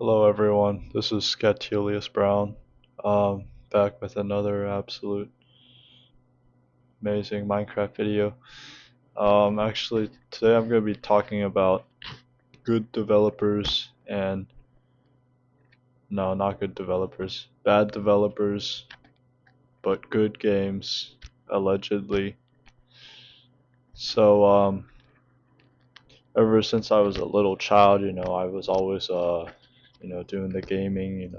Hello everyone, this is Scatelius Brown, back with another absolute amazing Minecraft video. Actually today I'm going to be talking about good developers and, no, not good developers, bad developers, but good games, allegedly. So, ever since I was a little child, I was always, doing the gaming,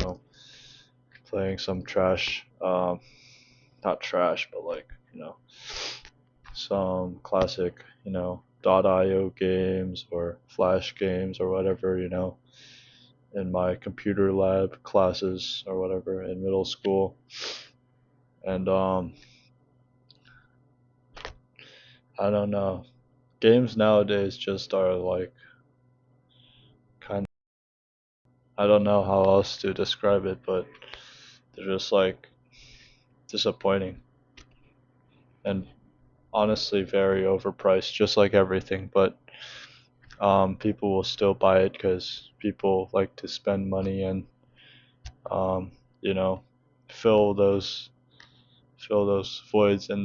playing some trash, not trash, but like, some classic, .io games or Flash games or whatever, in my computer lab classes or whatever in middle school. And I don't know. Games nowadays just are like kind of, I don't know how else to describe it, but they're just like disappointing and honestly very overpriced, just like everything. But people will still buy it because people like to spend money and um, you know fill those voids in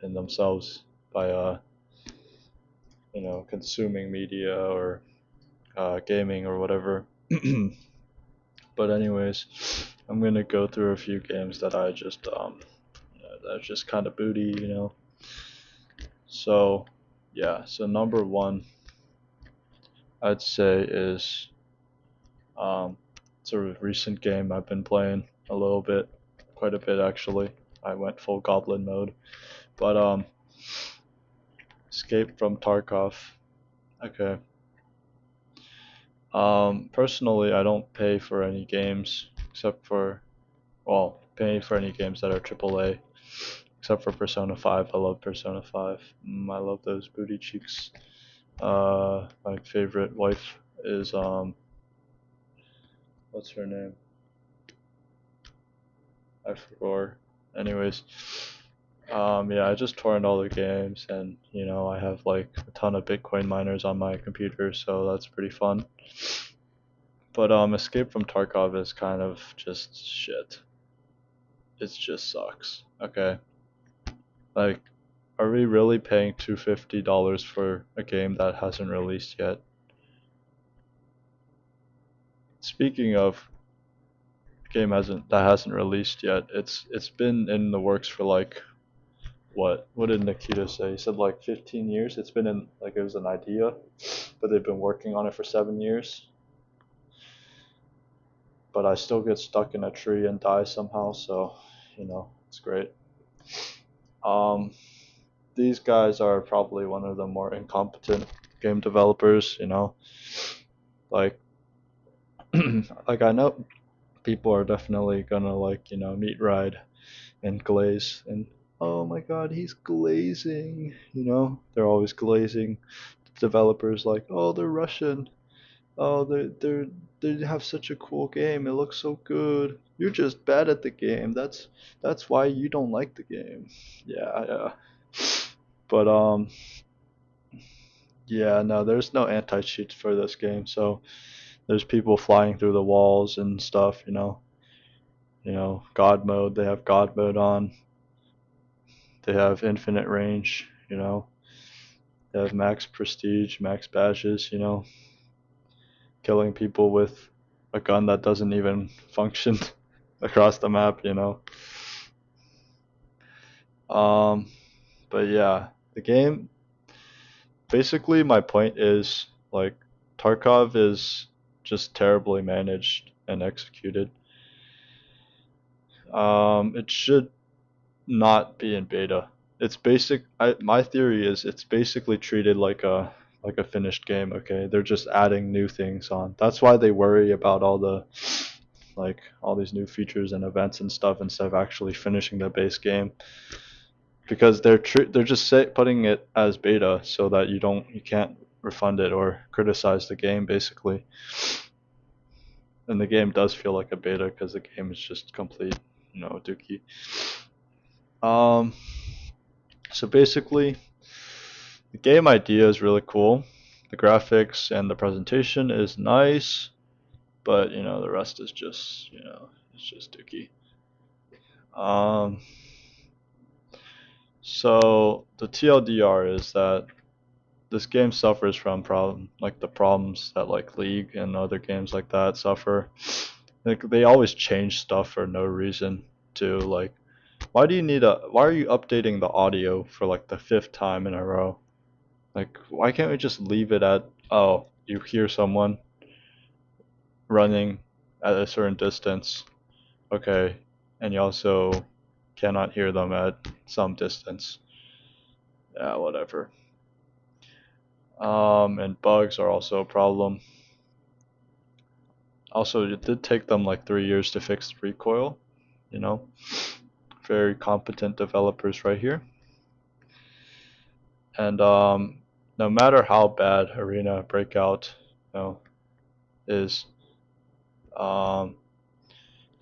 themselves by consuming media or gaming or whatever. But anyways, I'm gonna go through a few games that I just that are just kind of booty. So yeah, so number one I'd say is um, it's a recent game I've been playing a little bit, quite a bit actually. I went full goblin mode, but Escape from Tarkov. Okay. Personally, I don't pay for any games except for, well, pay for any games that are AAA, except for Persona 5. I love Persona 5. I love those booty cheeks. My favorite wife is what's her name? I forgot. Anyways, yeah, I just torrent all the games, and I have like a ton of Bitcoin miners on my computer, so that's pretty fun. But Escape from Tarkov is kind of just shit. It just sucks. Okay, like, are we really paying $250 for a game that hasn't released yet? Speaking of game hasn't released yet, it's been in the works for like what did Nikita say? He said like 15 years. It's been in, like, it was an idea, but they've been working on it for 7 years. But I still get stuck in a tree and die somehow, so it's great. Um, these guys are probably one of the more incompetent game developers. Like like I know people are definitely gonna like meat ride and glaze and, oh my god, he's glazing. They're always glazing. Developers like, oh, they're Russian. Oh, they have such a cool game. It looks so good. You're just bad at the game. That's why you don't like the game. Yeah, yeah. But yeah, no, there's no anti-cheat for this game. So there's people flying through the walls and stuff. God mode. They have God mode on. They have infinite range. They have max prestige, max badges. Killing people with a gun that doesn't even function across the map. Um, but yeah, the game, basically my point is like Tarkov is just terribly managed and executed. It should not be in beta. It's basic. My theory is it's basically treated like a finished game. Okay, they're just adding new things on. That's why they worry about all these new features and events and stuff instead of actually finishing the base game, because they're just putting it as beta so that you can't refund it or criticize the game basically. And the game does feel like a beta because the game is just complete, dookie. So basically, the game idea is really cool, The graphics and the presentation is nice, but the rest is just it's just dookie. So the TLDR is that this game suffers from the problems that like League and other games like that suffer. Like they always change stuff for no reason. To like, why are you updating the audio for like the 5th time in a row? Like, why can't we just leave it at, oh, you hear someone running at a certain distance, okay, and you also cannot hear them at some distance. Yeah, whatever. And bugs are also a problem. Also, it did take them like 3 years to fix the recoil, you know. Very competent developers right here. And no matter how bad Arena Breakout, is, um,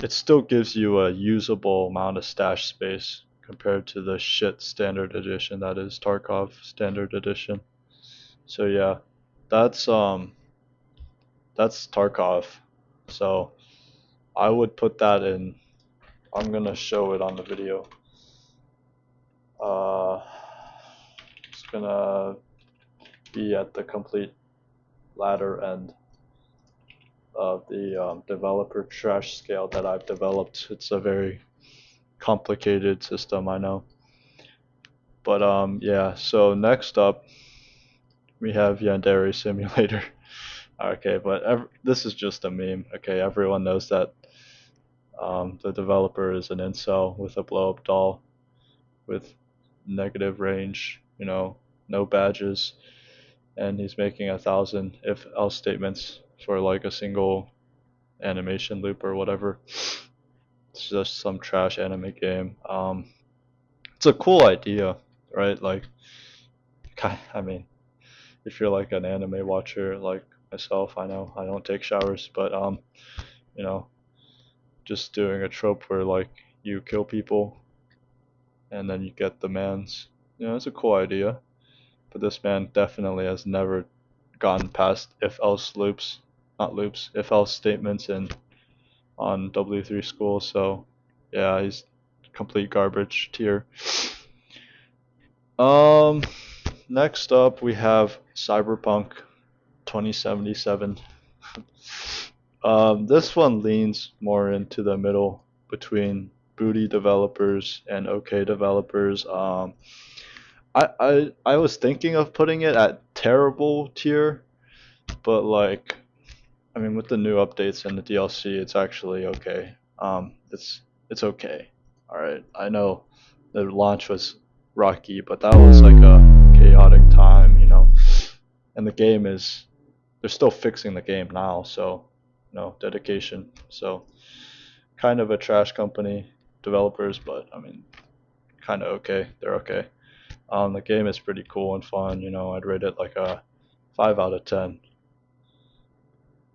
it still gives you a usable amount of stash space compared to the shit standard edition that is Tarkov standard edition. So yeah, that's Tarkov. So I would put that in. I'm gonna show it on the video. It's gonna be at the complete latter end of the developer trash scale that I've developed. It's a very complicated system, I know. But yeah, so next up we have Yandere Simulator. Okay, but this is just a meme. Okay, everyone knows that the developer is an incel with a blow up doll with negative range, no badges, and he's making 1,000 if else statements for like a single animation loop or whatever. It's just some trash anime game. It's a cool idea, right? Like, I mean, if you're like an anime watcher like myself, I know I don't take showers, but you know, just doing a trope where like you kill people and then you get the man's, it's a cool idea. But this man definitely has never gotten past if else loops, not loops, if else statements in on W3 school. So yeah, he's complete garbage tier. Um, Next up we have Cyberpunk 2077. This one leans more into the middle between booty developers and okay developers. I was thinking of putting it at terrible tier, but like, I mean, with the new updates and the DLC, it's actually okay. It's okay. All right, I know the launch was rocky, but that was like a chaotic time, and the game is they're still fixing the game now, so dedication. So kind of a trash company developers, but I mean, kind of okay. They're okay. The game is pretty cool and fun. I'd rate it like a 5 out of 10.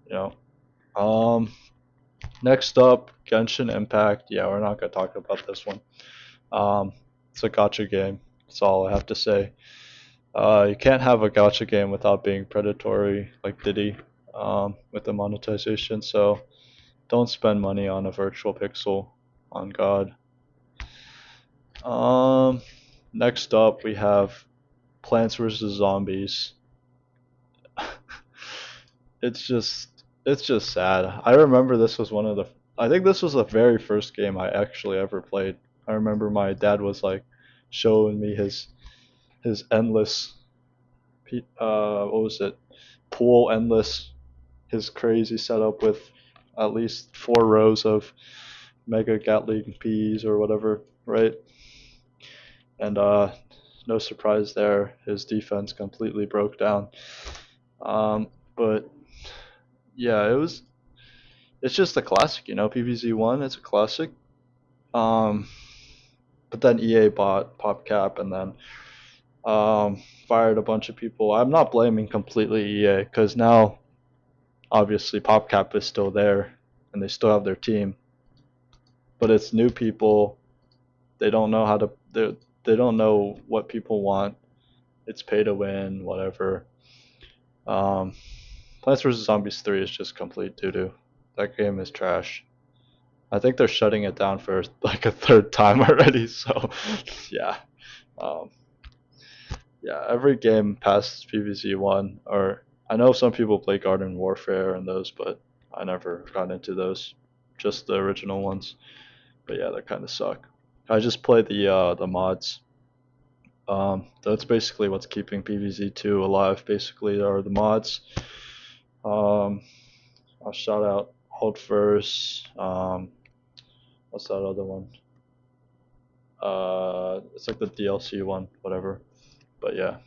You know. Next up, Genshin Impact. Yeah, we're not gonna talk about this one. It's a gacha game. That's all I have to say. You can't have a gacha game without being predatory, like Diddy, with the monetization. So don't spend money on a virtual pixel. On God. Next up, we have Plants vs Zombies. It's just sad. I remember this was one of the. I think this was the very first game I actually ever played. I remember my dad was like showing me his endless, what was it, pool endless, his crazy setup with at least 4 rows of Mega Gatling peas or whatever, right? And no surprise there, his defense completely broke down. But yeah, it's just a classic, PvZ1, it's a classic. But then EA bought PopCap and then fired a bunch of people. I'm not blaming completely EA because now obviously PopCap is still there and they still have their team, but it's new people. They don't know how to. They don't know what people want. It's pay to win, whatever. Um, Plants vs Zombies 3 is just complete doo doo. That game is trash. I think they're shutting it down for like a third time already. So, yeah, um, yeah. Every game past PvZ one, or I know some people play Garden Warfare and those, but I never got into those. Just the original ones. But yeah, they kind of suck. I just play the mods. That's basically what's keeping PvZ2 alive. Basically, are the mods. Um, I'll shout out Hold First. What's that other one? It's like the DLC one, whatever. But yeah.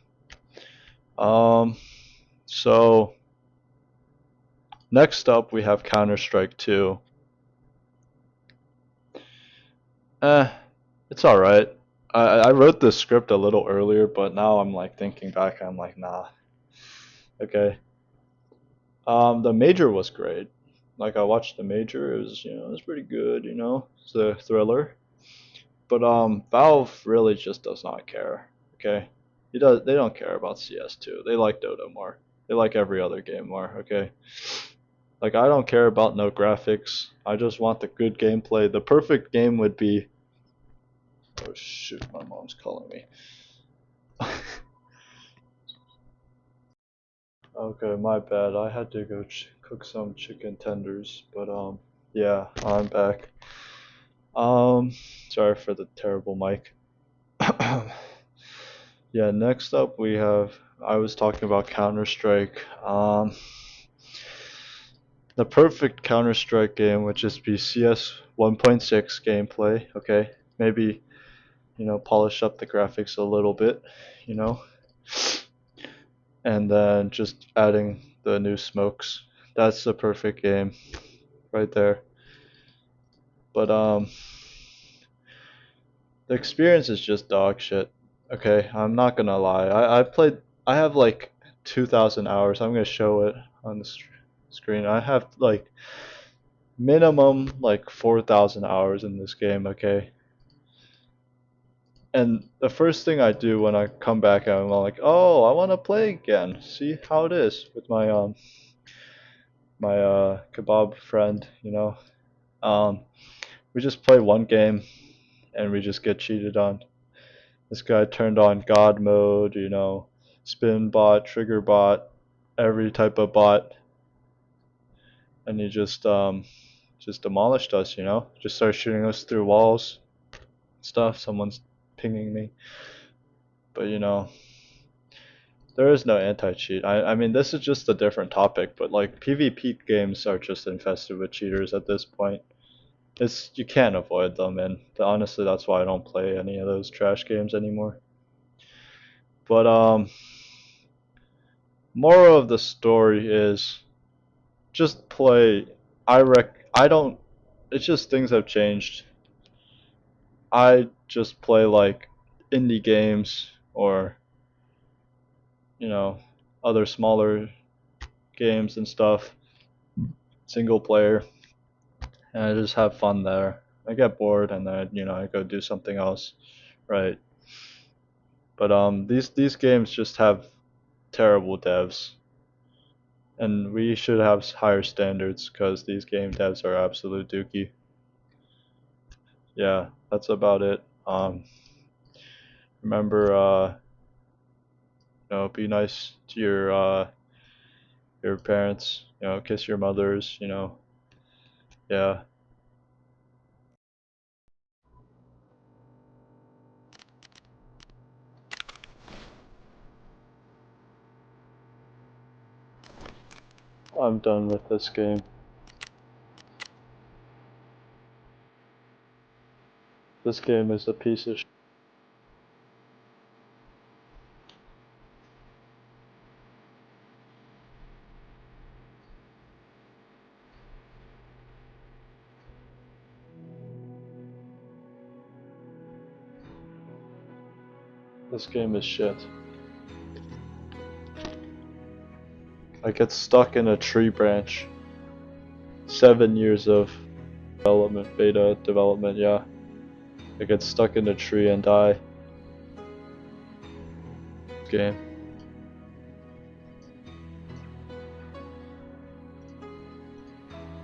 Um, so next up we have Counter Strike 2. Eh, it's all right. I wrote the script a little earlier, but now I'm like thinking back, I'm like, nah. Okay. The major was great. Like I watched the major, it was pretty good. It's a thriller. But Valve really just does not care. Okay, they don't care about CS2. They like Dota more. They like every other game more. Okay, like I don't care about no graphics. I just want the good gameplay. The perfect game would be. Oh shoot, my mom's calling me. Okay, my bad. I had to go cook some chicken tenders, but yeah, I'm back. Um, Sorry for the terrible mic. Yeah, next up we have. I was talking about Counter Strike. The perfect Counter Strike game would just be CS 1.6 gameplay. Okay, maybe polish up the graphics a little bit, you know, and then just adding the new smokes. That's the perfect game right there. But the experience is just dog shit. Okay, I'm not gonna lie. I played. I have like 2,000 hours. I'm gonna show it on the screen. I have like minimum like 4,000 hours in this game. Okay, and the first thing I do when I come back, I'm like, oh, I want to play again. See how it is with my kebab friend. We just play one game and we just get cheated on. This guy turned on God mode, spin bot, trigger bot, every type of bot, and he just demolished us, Just started shooting us through walls, stuff. Someone's pinging me, but there is no anti-cheat. I mean, this is just a different topic, but like PvP games are just infested with cheaters at this point. You can't avoid them, and honestly, that's why I don't play any of those trash games anymore. But moral of the story is just play. I don't. It's just things have changed. I just play like indie games or you know other smaller games and stuff, single player, and I just have fun there. I get bored and then I go do something else, right? But these games just have terrible devs, and we should have higher standards because these game devs are absolute dookie. Yeah, that's about it. Remember, be nice to your parents. Kiss your mothers. Yeah. I'm done with this game. This game is a piece of. This game is shit. I get stuck in a tree branch. 7 years of development, beta development. Yeah. I get stuck in a tree and die. Game.